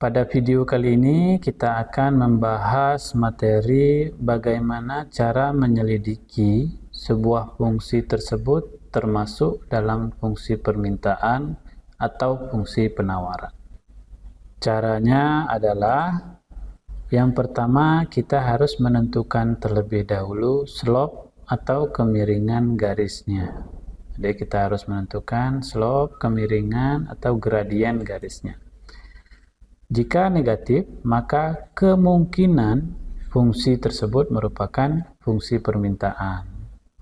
Pada video kali ini kita akan membahas materi bagaimana cara menyelidiki sebuah fungsi tersebut termasuk dalam fungsi permintaan atau fungsi penawaran. Caranya adalah yang pertama kita harus menentukan terlebih dahulu slope atau kemiringan garisnya. Jadi kita harus menentukan slope, kemiringan atau gradien garisnya. Jika negatif, maka kemungkinan fungsi tersebut merupakan fungsi permintaan.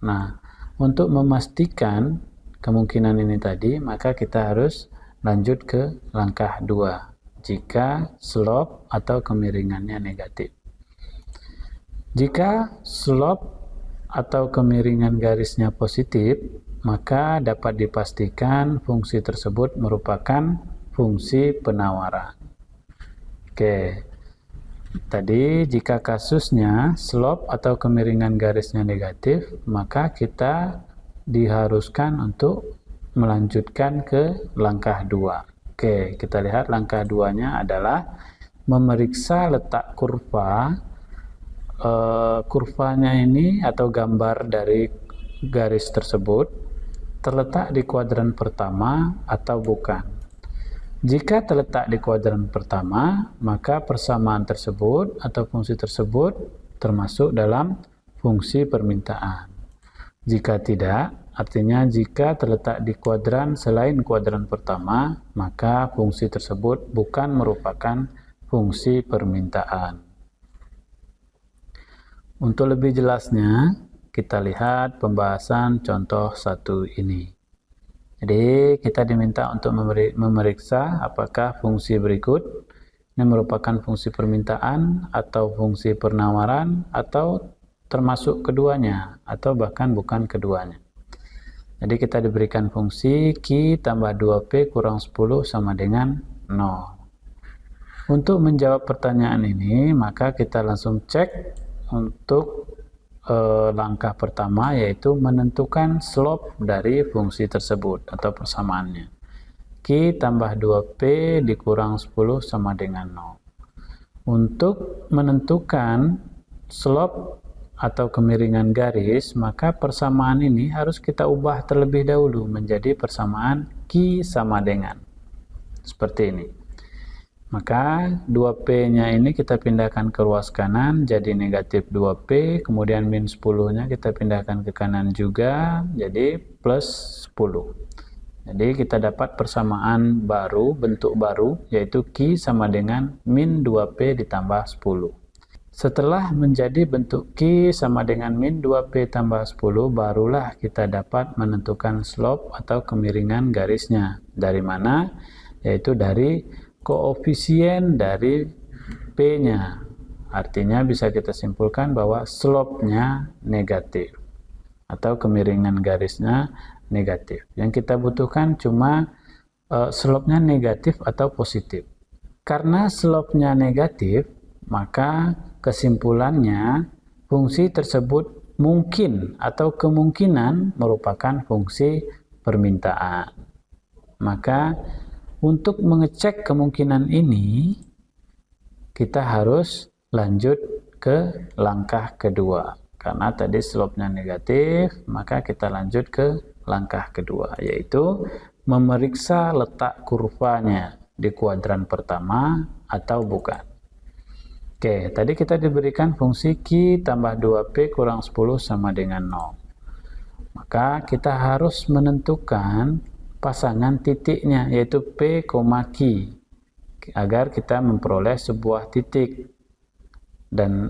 Nah, untuk memastikan kemungkinan ini tadi, maka kita harus lanjut ke langkah 2. Jika slope atau kemiringannya negatif. Jika slope atau kemiringan garisnya positif, maka dapat dipastikan fungsi tersebut merupakan fungsi penawaran. Oke, tadi jika kasusnya slope atau kemiringan garisnya negatif, maka kita diharuskan untuk melanjutkan ke langkah 2. Oke, kita lihat langkah 2-nya adalah memeriksa letak kurva. Kurvanya ini atau gambar dari garis tersebut terletak di kuadran pertama atau bukan. Jika terletak di kuadran pertama, maka persamaan tersebut atau fungsi tersebut termasuk dalam fungsi permintaan. Jika tidak, artinya jika terletak di kuadran selain kuadran pertama, maka fungsi tersebut bukan merupakan fungsi permintaan. Untuk lebih jelasnya, kita lihat pembahasan contoh 1 ini. Jadi kita diminta untuk memeriksa apakah fungsi berikut ini merupakan fungsi permintaan atau fungsi penawaran atau termasuk keduanya atau bahkan bukan keduanya. Jadi kita diberikan fungsi Q tambah 2P kurang 10 sama dengan 0. Untuk menjawab pertanyaan ini maka kita langsung cek untuk langkah pertama, yaitu menentukan slope dari fungsi tersebut atau persamaannya. Q tambah 2P dikurang 10 sama dengan 0. Untuk menentukan slope atau kemiringan garis, maka persamaan ini harus kita ubah terlebih dahulu menjadi persamaan Q sama dengan. Seperti ini. Maka 2P-nya ini kita pindahkan ke ruas kanan jadi negatif 2P, kemudian min 10-nya kita pindahkan ke kanan juga jadi plus 10. Jadi kita dapat persamaan baru, bentuk baru, yaitu Q sama dengan min 2P ditambah 10. Setelah menjadi bentuk Q sama dengan min 2P tambah 10, barulah kita dapat menentukan slope atau kemiringan garisnya. Dari mana? Yaitu dari koefisien dari P-nya. Artinya bisa kita simpulkan bahwa slope-nya negatif atau kemiringan garisnya negatif. Yang kita butuhkan cuma slope-nya negatif atau positif. Karena slope-nya negatif, maka kesimpulannya fungsi tersebut mungkin atau kemungkinan merupakan fungsi permintaan. Maka untuk mengecek kemungkinan ini, kita harus lanjut ke langkah kedua. Karena tadi slope-nya negatif, maka kita lanjut ke langkah kedua, yaitu memeriksa letak kurvanya di kuadran pertama atau bukan. Oke, tadi kita diberikan fungsi Q tambah 2P kurang 10 sama dengan 0. Maka kita harus menentukan pasangan titiknya, yaitu P, Q, agar kita memperoleh sebuah titik. Dan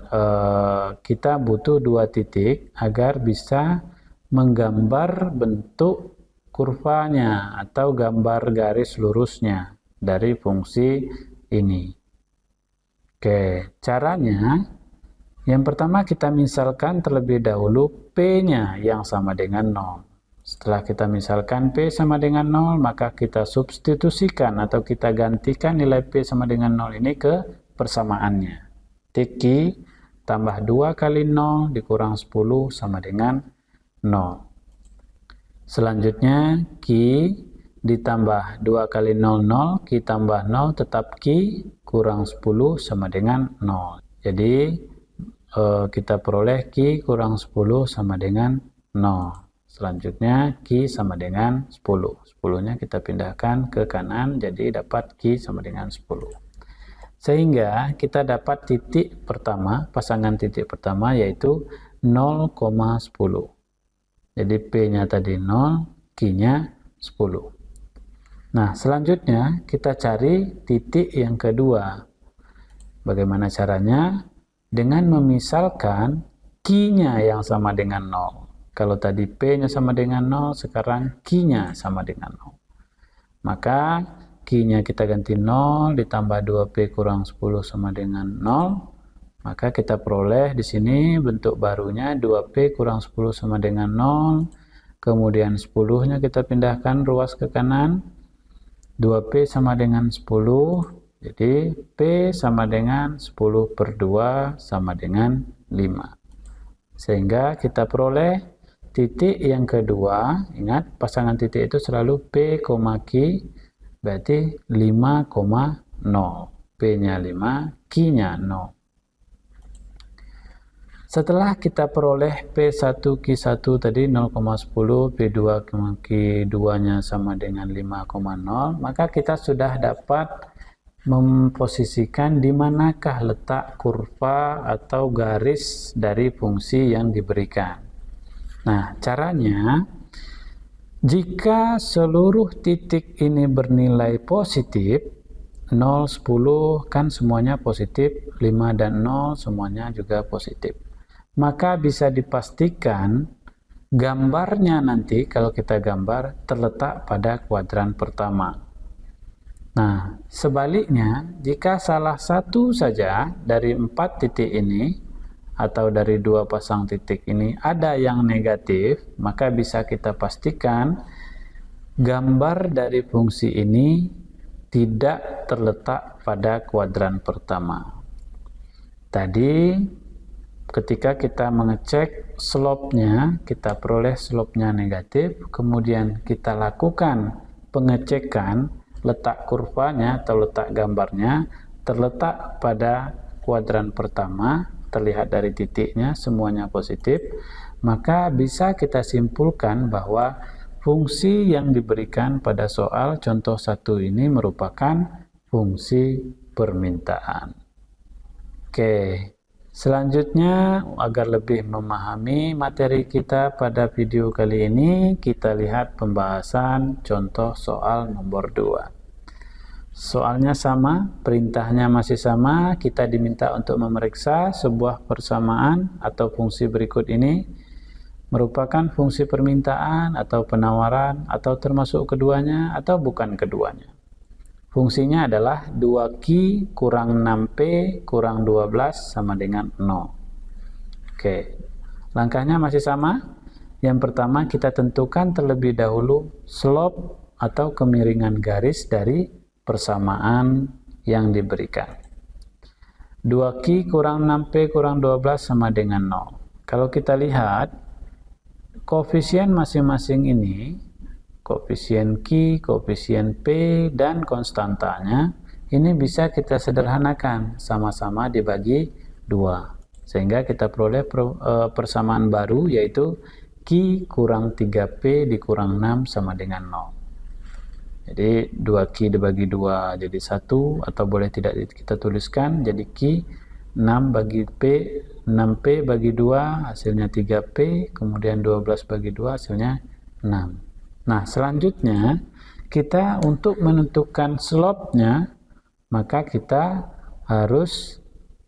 kita butuh 2 titik agar bisa menggambar bentuk kurvanya atau gambar garis lurusnya dari fungsi ini. Oke, caranya yang pertama kita misalkan terlebih dahulu P-nya yang sama dengan 0. Setelah kita misalkan P sama dengan 0, maka kita substitusikan atau kita gantikan nilai P sama dengan 0 ini ke persamaannya. Q tambah 2 kali 0 dikurang 10 sama dengan 0. Selanjutnya Q ditambah 2 kali 0, 0, Q tambah 0, tetap Q kurang 10 sama dengan 0. Jadi kita peroleh Q kurang 10 sama dengan 0. Selanjutnya Q sama dengan 10. 10-nya kita pindahkan ke kanan, jadi dapat Q sama dengan 10. Sehingga kita dapat titik pertama, pasangan titik pertama yaitu 0,10. Jadi P-nya tadi 0, Q-nya 10. Nah, selanjutnya kita cari titik yang kedua. Bagaimana caranya? Dengan memisalkan Q-nya yang sama dengan 0. Kalau tadi P-nya sama dengan 0, sekarang Q-nya sama dengan 0. Maka Q-nya kita ganti 0 ditambah 2P kurang 10 sama dengan 0. Maka kita peroleh di sini bentuk barunya 2P kurang 10 sama dengan 0. Kemudian 10-nya kita pindahkan ruas ke kanan. 2P sama dengan 10. Jadi P sama dengan 10 per 2 sama dengan 5. Sehingga kita peroleh titik yang kedua. Ingat, pasangan titik itu selalu P, Q, berarti 5,0. P-nya 5, Q-nya 0. Setelah kita peroleh P1 Q1 tadi 0,10, P2 Q2-nya sama dengan 5,0, maka kita sudah dapat memposisikan di manakah letak kurva atau garis dari fungsi yang diberikan. Nah, caranya, jika seluruh titik ini bernilai positif, 0, 10 kan semuanya positif, 5 dan 0 semuanya juga positif. Maka bisa dipastikan gambarnya nanti kalau kita gambar terletak pada kuadran pertama. Nah, sebaliknya jika salah satu saja dari 4 titik ini atau dari 2 pasang titik ini ada yang negatif, maka bisa kita pastikan gambar dari fungsi ini tidak terletak pada kuadran pertama. Tadi ketika kita mengecek slope-nya, kita peroleh slope-nya negatif, kemudian kita lakukan pengecekan letak kurvanya atau letak gambarnya terletak pada kuadran pertama, terlihat dari titiknya semuanya positif, maka bisa kita simpulkan bahwa fungsi yang diberikan pada soal contoh 1 ini merupakan fungsi permintaan. Oke. Selanjutnya, agar lebih memahami materi kita pada video kali ini, kita lihat pembahasan contoh soal nomor 2. Soalnya sama, perintahnya masih sama, kita diminta untuk memeriksa sebuah persamaan atau fungsi berikut ini merupakan fungsi permintaan atau penawaran atau termasuk keduanya atau bukan keduanya. Fungsinya adalah 2Q kurang 6P kurang 12 sama dengan 0. Oke, langkahnya masih sama. Yang pertama kita tentukan terlebih dahulu slope atau kemiringan garis dari persamaan yang diberikan. 2Q kurang 6P kurang 12 sama dengan 0. Kalau kita lihat, koefisien masing-masing ini, koefisien Q, koefisien P, dan konstantanya ini bisa kita sederhanakan, sama-sama dibagi 2, sehingga kita peroleh persamaan baru yaitu Q kurang 3P dikurang 6 sama dengan 0. Jadi 2Q dibagi 2 jadi 1, atau boleh tidak kita tuliskan jadi Q 6 bagi P, 6P bagi 2 hasilnya 3P, kemudian 12 bagi 2 hasilnya 6. Nah, selanjutnya kita untuk menentukan slope-nya, maka kita harus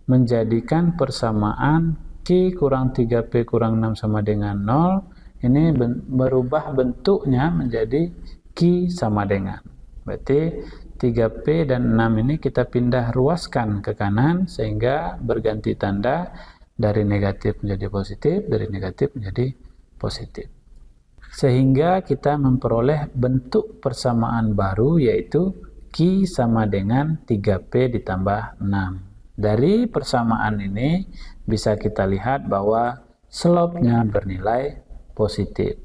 menjadikan persamaan Q kurang 3P kurang 6 sama dengan 0, ini berubah bentuknya menjadi Q sama dengan. Berarti 3P dan 6 ini kita pindah ruaskan ke kanan sehingga berganti tanda dari negatif menjadi positif, dari negatif menjadi positif. Sehingga kita memperoleh bentuk persamaan baru yaitu Q sama dengan 3P ditambah 6. Dari persamaan ini bisa kita lihat bahwa slope-nya bernilai positif.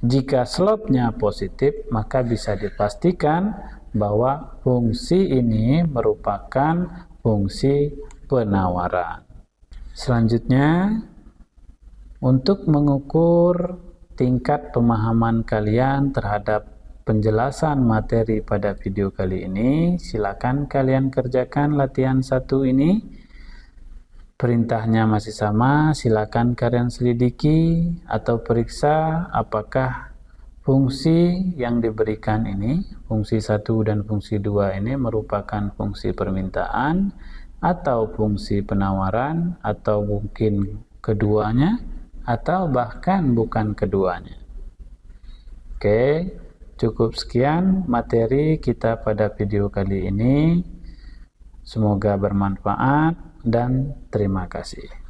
Jika slope-nya positif, maka bisa dipastikan bahwa fungsi ini merupakan fungsi penawaran. Selanjutnya, untuk mengukur tingkat pemahaman kalian terhadap penjelasan materi pada video kali ini, silakan kalian kerjakan latihan 1 ini. Perintahnya masih sama, silakan kalian selidiki atau periksa apakah fungsi yang diberikan ini, fungsi 1 dan fungsi 2 ini merupakan fungsi permintaan atau fungsi penawaran, atau mungkin keduanya, atau bahkan bukan keduanya. Oke, cukup sekian materi kita pada video kali ini. Semoga bermanfaat dan terima kasih.